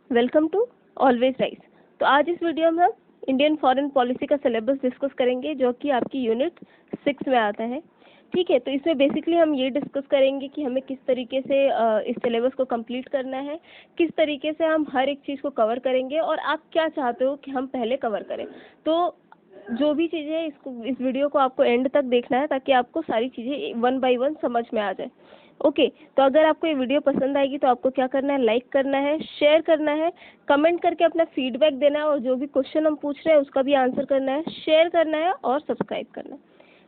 Welcome to always rise. तो आज इस वीडियो में हम इंडियन फॉरेन पॉलिसी का सिलेबस डिस्कस करेंगे जो कि आपकी यूनिट 6 में आता है। ठीक है, तो इसमें बेसिकली हम ये डिस्कस करेंगे कि हमें किस तरीके से इस सिलेबस को कंप्लीट करना है, किस तरीके से हम हर एक चीज़ को कवर करेंगे और आप क्या चाहते हो कि हम पहले कवर करें। तो जो भी चीज़ें हैं इस वीडियो को आपको एंड तक देखना है ताकि आपको सारी चीज़ें वन बाय वन समझ में आ जाए। ओके, तो अगर आपको ये वीडियो पसंद आएगी तो आपको क्या करना है, लाइक करना है, शेयर करना है, कमेंट करके अपना फीडबैक देना है और जो भी क्वेश्चन हम पूछ रहे हैं उसका भी आंसर करना है, शेयर करना है और सब्सक्राइब करना है।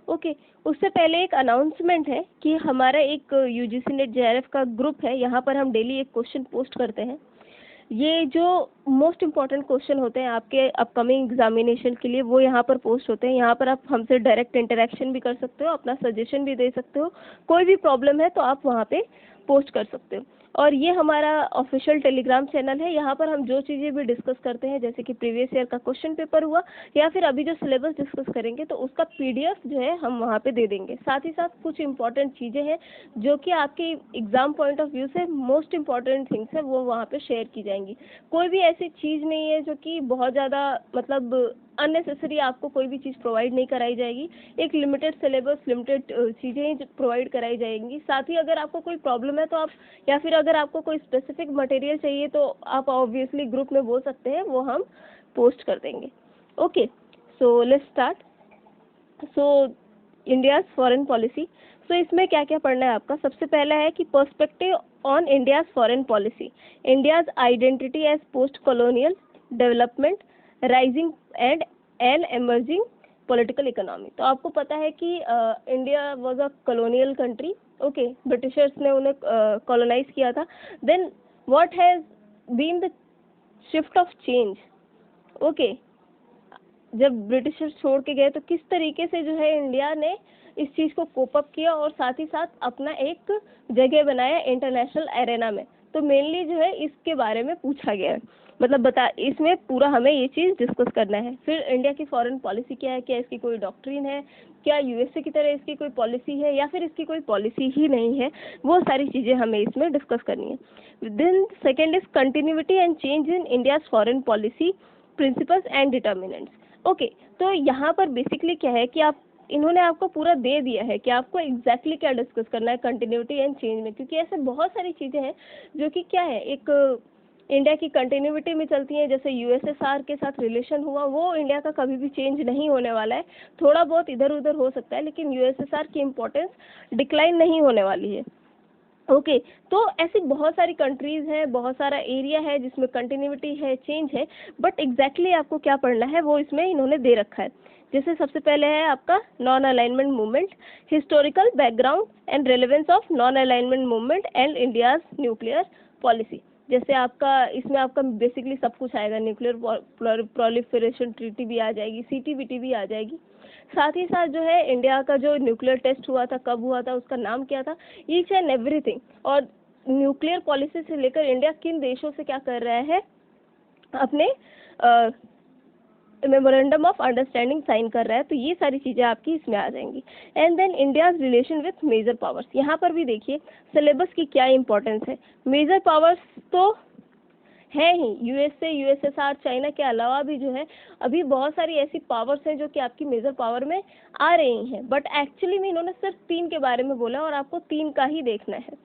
ओके, उससे पहले एक अनाउंसमेंट है कि हमारा एक यूजीसी नेट जेआरएफ का ग्रुप है, यहाँ पर हम डेली एक क्वेश्चन पोस्ट करते हैं। ये जो मोस्ट इम्पॉर्टेंट क्वेश्चन होते हैं आपके अपकमिंग एग्जामिनेशन के लिए वो यहाँ पर पोस्ट होते हैं। यहाँ पर आप हमसे डायरेक्ट इंटरेक्शन भी कर सकते हो, अपना सजेशन भी दे सकते हो, कोई भी प्रॉब्लम है तो आप वहाँ पे पोस्ट कर सकते हो। और ये हमारा ऑफिशियल टेलीग्राम चैनल है, यहाँ पर हम जो चीज़ें भी डिस्कस करते हैं जैसे कि प्रीवियस ईयर का क्वेश्चन पेपर हुआ या फिर अभी जो सिलेबस डिस्कस करेंगे तो उसका पीडीएफ जो है हम वहाँ पे दे देंगे। साथ ही साथ कुछ इंपॉर्टेंट चीज़ें हैं जो कि आपके एग्जाम पॉइंट ऑफ व्यू से मोस्ट इम्पॉर्टेंट थिंग्स है वो वहाँ पे शेयर की जाएंगी। कोई भी ऐसी चीज़ नहीं है जो कि बहुत ज़्यादा मतलब अननेसेसरी आपको कोई भी चीज़ प्रोवाइड नहीं कराई जाएगी। एक लिमिटेड सिलेबस, लिमिटेड चीज़ें ही प्रोवाइड कराई जाएंगी। साथ ही अगर आपको कोई प्रॉब्लम है तो आप या फिर अगर आपको कोई स्पेसिफिक मटेरियल चाहिए तो आप ऑब्वियसली ग्रुप में बोल सकते हैं, वो हम पोस्ट कर देंगे। Okay, so let's start. So India's foreign policy. So इसमें क्या क्या पढ़ना है आपका। सबसे पहला है कि perspective on India's foreign policy, India's identity as post colonial development, rising and an emerging political economy. तो आपको पता है कि India was a colonial country. Okay, Britishers ने उन्हें कॉलोनाइज किया था। Then what has been the shift of change. Okay, जब ब्रिटिशर्स छोड़ के गए तो किस तरीके से जो है इंडिया ने इस चीज़ को कोप अप किया और साथ ही साथ अपना एक जगह बनाया इंटरनेशनल एरेना में। तो मेनली जो है इसके बारे में पूछा गया है, मतलब इसमें पूरा हमें ये चीज़ डिस्कस करना है। फिर इंडिया की फॉरेन पॉलिसी क्या है, क्या इसकी कोई डॉक्ट्रिन है, क्या यूएसए की तरह इसकी कोई पॉलिसी है या फिर इसकी कोई पॉलिसी ही नहीं है, वो सारी चीज़ें हमें इसमें डिस्कस करनी है। Then second is continuity and change in India's foreign policy principles and determinants. Okay, तो यहाँ पर बेसिकली क्या है कि इन्होंने आपको पूरा दे दिया है कि आपको एग्जैक्टली क्या डिस्कस करना है कंटिन्यूटी एंड चेंज में, क्योंकि ऐसे बहुत सारी चीज़ें हैं जो कि क्या है, एक इंडिया की कंटिन्यूटी में चलती हैं। जैसे यूएसएसआर के साथ रिलेशन हुआ, वो इंडिया का कभी भी चेंज नहीं होने वाला है। थोड़ा बहुत इधर उधर हो सकता है लेकिन यूएसएसआर की इम्पोर्टेंस डिक्लाइन नहीं होने वाली है। ओके, तो ऐसी बहुत सारी कंट्रीज हैं, बहुत सारा एरिया है जिसमें कंटिन्यूटी है, चेंज है, बट एग्जैक्टली आपको क्या पढ़ना है वो इसमें इन्होंने दे रखा है। जैसे सबसे पहले है आपका non alignment movement, historical background and relevance of non alignment movement and India's nuclear policy. जैसे आपका इसमें आपका बेसिकली सब कुछ आएगा, न्यूक्लियर प्रोलिफरेशन ट्रीटी भी आ जाएगी, सीटीबीटी भी आ जाएगी। साथ ही साथ जो है इंडिया का जो न्यूक्लियर टेस्ट हुआ था, कब हुआ था, उसका नाम क्या था, ईच एंड एवरीथिंग। और न्यूक्लियर पॉलिसी से लेकर इंडिया किन देशों से क्या कर रहा है, अपने मेमोरेंडम ऑफ अंडरस्टैंडिंग साइन कर रहा है, तो ये सारी चीज़ें आपकी इसमें आ जाएंगी। And then India's relation with major powers. यहाँ पर भी देखिए सिलेबस की क्या इंपॉर्टेंस है। मेजर पावर्स तो है ही, यूएसए, यूएसएसआर, चाइना के अलावा भी जो है अभी बहुत सारी ऐसी पावर्स हैं जो कि आपकी मेजर पावर में आ रही हैं, बट एक्चुअली में इन्होंने सिर्फ 3 के बारे में बोला और आपको 3 का ही देखना है।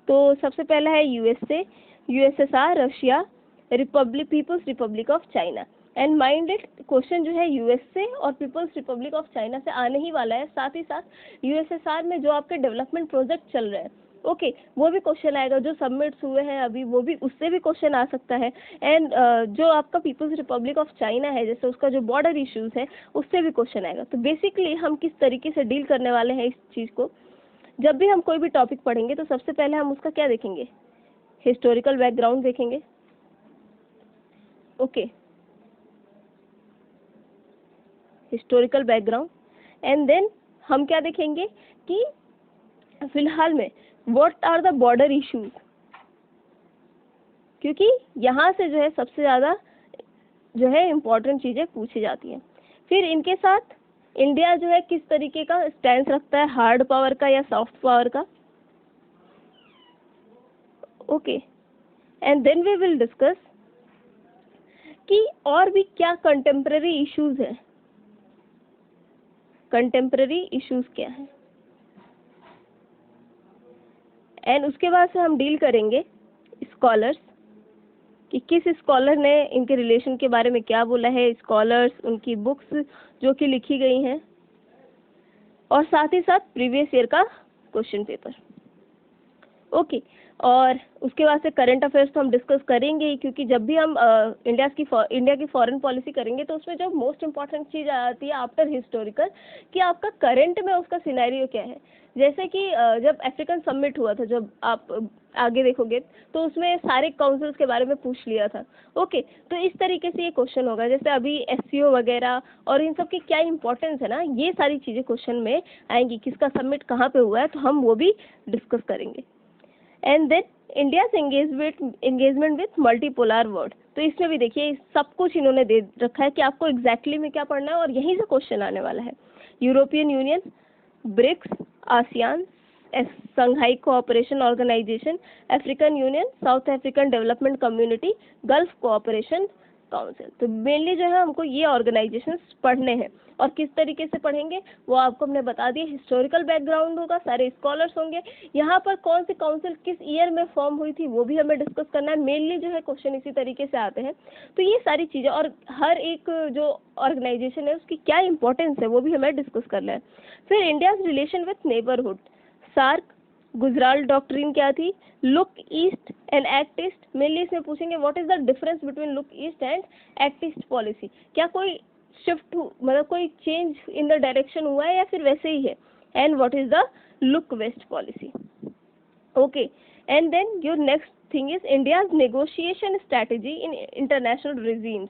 तो सबसे पहला है USA, USSR, Russia, People's Republic of China. And mind it, question जो है यूएसए और पीपल्स रिपब्लिक ऑफ चाइना से आने ही वाला है। साथ ही साथ यूएसएसआर में जो आपके डेवलपमेंट प्रोजेक्ट चल रहे हैं, ओके, वो भी क्वेश्चन आएगा। जो सबमिट्स हुए हैं अभी वो भी, उससे भी क्वेश्चन आ सकता है। एंड जो आपका पीपल्स रिपब्लिक ऑफ चाइना है, जैसे उसका जो बॉर्डर इश्यूज है उससे भी क्वेश्चन आएगा। तो बेसिकली हम किस तरीके से डील करने वाले हैं इस चीज़ को, जब भी हम कोई भी टॉपिक पढ़ेंगे तो सबसे पहले हम उसका क्या देखेंगे, हिस्टोरिकल बैकग्राउंड देखेंगे। Okay, historical background. And then हम क्या देखेंगे कि फिलहाल में what are the border issues, क्योंकि यहाँ से जो है सबसे ज़्यादा जो है इम्पोर्टेंट चीज़ें पूछी जाती हैं। फिर इनके साथ इंडिया जो है किस तरीके का स्टैंड रखता है, हार्ड पावर का या सॉफ्ट पावर का। Okay, and then we will discuss कि और भी क्या कंटेम्प्रेरी इश्यूज हैं, कंटेम्प्रेरी इश्यूज क्या हैं, एंड उसके बाद से हम डील करेंगे स्कॉलर्स, कि किस स्कॉलर ने इनके रिलेशन के बारे में क्या बोला है, स्कॉलर्स, उनकी बुक्स जो कि लिखी गई हैं, और साथ ही साथ प्रीवियस ईयर का क्वेश्चन पेपर। ओके, और उसके बाद से करंट अफेयर्स तो हम डिस्कस करेंगे ही, क्योंकि जब भी हम इंडिया की फॉरेन पॉलिसी करेंगे तो उसमें जो मोस्ट इम्पॉर्टेंट चीज़ आती है आफ्टर हिस्टोरिकल, कि आपका करंट में उसका सिनेरियो क्या है। जैसे कि जब अफ्रीकन समिट हुआ था, जब आप आगे देखोगे तो उसमें सारे काउंसिल्स के बारे में पूछ लिया था। ओके, तो इस तरीके से ये क्वेश्चन होगा, जैसे अभी एससीओ वगैरह और इन सब की क्या इंपॉर्टेंस है ना, ये सारी चीज़ें क्वेश्चन में आएंगी। किसका समिट कहाँ पे हुआ है, तो हम वो भी डिस्कस करेंगे। And then India's engagement with multipolar world, तो इसमें भी देखिए सब कुछ इन्होंने दे रखा है कि आपको एग्जैक्टली में क्या पढ़ना है, और यहीं से क्वेश्चन आने वाला है। European Union, BRICS, ASEAN, Shanghai Cooperation Organisation, African Union, South African Development Community, Gulf Cooperation Council. तो मेनली जो है हमको ये ऑर्गेनाइजेशंस पढ़ने हैं, और किस तरीके से पढ़ेंगे वो आपको हमने बता दिया। हिस्टोरिकल बैकग्राउंड होगा, सारे स्कॉलर्स होंगे, यहाँ पर कौन सी काउंसिल किस ईयर में फॉर्म हुई थी वो भी हमें डिस्कस करना है। मेनली जो है क्वेश्चन इसी तरीके से आते हैं। तो ये सारी चीज़ें और हर एक जो ऑर्गेनाइजेशन है उसकी क्या इंपॉर्टेंस है वो भी हमें डिस्कस करना है। फिर India's relation with neighbourhood, SAARC, Gujral doctrine क्या थी, look east and act east. Mainly इसमें पूछेंगे what is the difference between look east and act east policy. क्या कोई शिफ्ट मतलब कोई चेंज इन द डायरेक्शन हुआ है या फिर वैसे ही है, and what is the look west policy. Okay, and then your next thing is India's negotiation strategy in international regimes.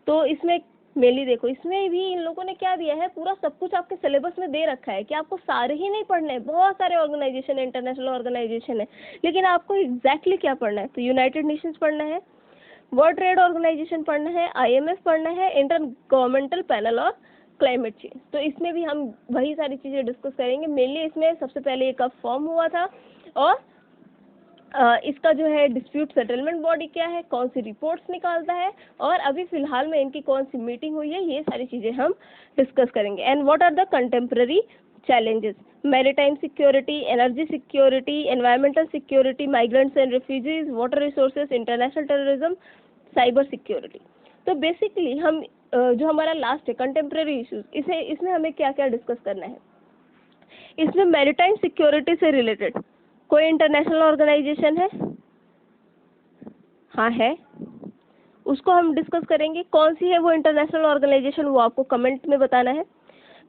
तो इसमें मेनली देखो, इसमें भी इन लोगों ने क्या दिया है, पूरा सब कुछ आपके सिलेबस में दे रखा है कि आपको सारे ही नहीं पढ़ने हैं। बहुत सारे ऑर्गेनाइजेशन है, इंटरनेशनल ऑर्गेनाइजेशन है, लेकिन आपको एग्जैक्टली क्या पढ़ना है। तो यूनाइटेड नेशंस पढ़ना है, वर्ल्ड ट्रेड ऑर्गेनाइजेशन पढ़ना है, IMF पढ़ना है, इंटर गवर्नमेंटल पैनल और क्लाइमेट चेंज। तो इसमें भी हम वही सारी चीज़ें डिस्कस करेंगे। मेनली इसमें सबसे पहले ये कब फॉर्म हुआ था, और इसका जो है डिस्प्यूट सेटलमेंट बॉडी क्या है, कौन सी रिपोर्ट्स निकालता है, और अभी फिलहाल में इनकी कौन सी मीटिंग हुई है, ये सारी चीज़ें हम डिस्कस करेंगे। And what are the contemporary challenges, maritime security, energy security, environmental security, migrants and refugees, water resources, international terrorism, cyber security। तो बेसिकली हम जो हमारा लास्ट है कंटेम्प्रेरी इश्यूज, इसमें हमें क्या क्या डिस्कस करना है। इसमें मैरिटाइम सिक्योरिटी से रिलेटेड कोई इंटरनेशनल ऑर्गेनाइजेशन है, हाँ है, उसको हम डिस्कस करेंगे। कौन सी है वो इंटरनेशनल ऑर्गेनाइजेशन, वो आपको कमेंट में बताना है,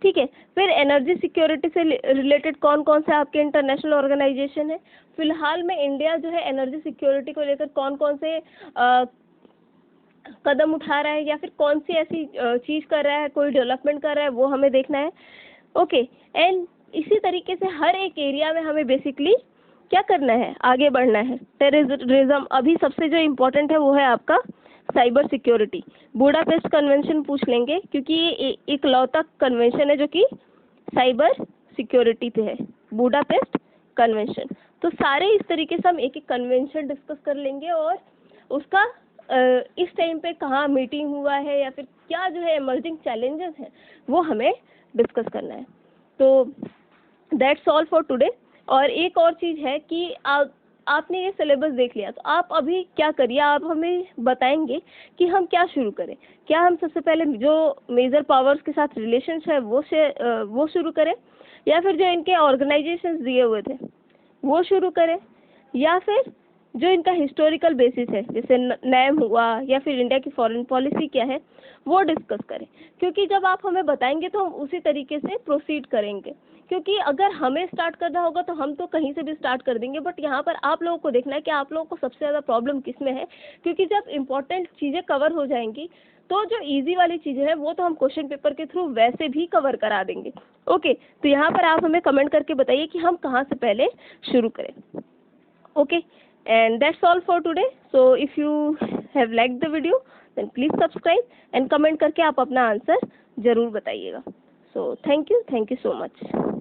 ठीक है। फिर एनर्जी सिक्योरिटी से रिलेटेड कौन कौन से आपके इंटरनेशनल ऑर्गेनाइजेशन है, फिलहाल में इंडिया जो है एनर्जी सिक्योरिटी को लेकर कौन कौन से कदम उठा रहा है, या फिर कौन सी ऐसी चीज़ कर रहा है, कोई डेवलपमेंट कर रहा है, वो हमें देखना है। ओके, एंड इसी तरीके से हर एक एरिया में हमें बेसिकली क्या करना है, आगे बढ़ना है। टेररिज्म, अभी सबसे जो इम्पोर्टेंट है वो है आपका साइबर सिक्योरिटी। बुडापेस्ट कन्वेंशन पूछ लेंगे, क्योंकि ये एक लौता कन्वेंशन है जो कि साइबर सिक्योरिटी पे है, बुडापेस्ट कन्वेंशन। तो सारे इस तरीके से हम एक एक कन्वेंशन डिस्कस कर लेंगे, और उसका इस टाइम पे कहाँ मीटिंग हुआ है, या फिर क्या जो है इमर्जिंग चैलेंजेस हैं वो हमें डिस्कस करना है। तो दैट्स ऑल फॉर टुडे। और एक और चीज़ है कि आपने ये सिलेबस देख लिया, तो आप अभी क्या करिए, आप हमें बताएंगे कि हम क्या शुरू करें। क्या हम सबसे पहले जो मेजर पावर्स के साथ रिलेशंस है वो शुरू करें, या फिर जो इनके ऑर्गेनाइजेशंस दिए हुए थे वो शुरू करें, या फिर जो इनका हिस्टोरिकल बेसिस है जैसे नैम हुआ, या फिर इंडिया की फॉरेन पॉलिसी क्या है वो डिस्कस करें। क्योंकि जब आप हमें बताएंगे तो हम उसी तरीके से प्रोसीड करेंगे। क्योंकि अगर हमें स्टार्ट करना होगा तो हम तो कहीं से भी स्टार्ट कर देंगे, बट यहाँ पर आप लोगों को देखना है कि आप लोगों को सबसे ज़्यादा प्रॉब्लम किस में है। क्योंकि जब इम्पोर्टेंट चीज़ें कवर हो जाएंगी तो जो इजी वाली चीज़ें हैं वो तो हम क्वेश्चन पेपर के थ्रू वैसे भी कवर करा देंगे। ओके, तो यहाँ पर आप हमें कमेंट करके बताइए कि हम कहाँ से पहले शुरू करें। Okay, and that's all for today. So if you have liked the video then please subscribe and comment करके आप अपना आंसर ज़रूर बताइएगा। So thank you so much.